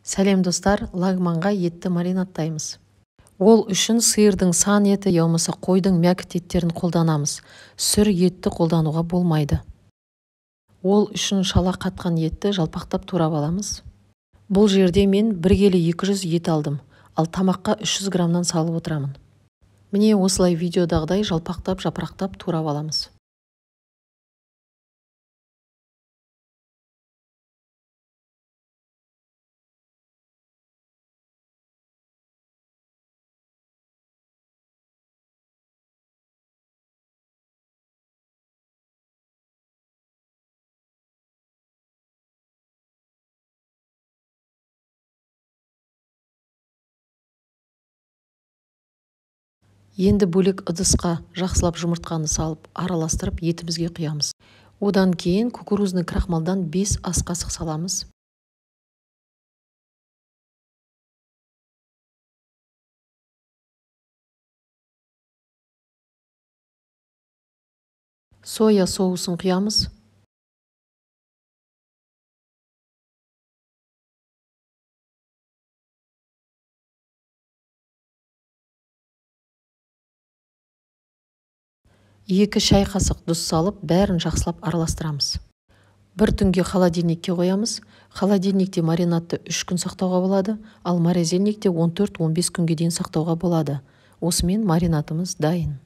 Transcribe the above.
Сәлем достар, лагманға етті маринаттаймыз. Ол үшін сиырдың сан еті яумаса қойдың мәкіт еттерін қолданамыз. Сүр етті қолдануға болмайды. Ол үшін шала қатқан етті жалпақтап турап аламыз. Бұл жерде мен 1 келі 200 ет алдым, ал тамаққа 300 грамнан салып отырамын. Міне осылай видеодағыдай жалпақтап жапырақтап турап аламыз. Енді бөлек ыдысқа жақсылап жұмыртқаны салып, араластырып етімізге құямыз. Одан кейін кукурузный крахмалдан 5 ас қасық саламыз. Соя соусын құямыз. Екі шай қасық тұз салып, бәрін жақсылап араластырамыз. Бір түнге холодильникке қоямыз. Холодильникте маринадты 3 күн сақтауға болады, ал морозильникте 14-15 күнге дейін сақтауға болады. Осымен маринадымыз дайын.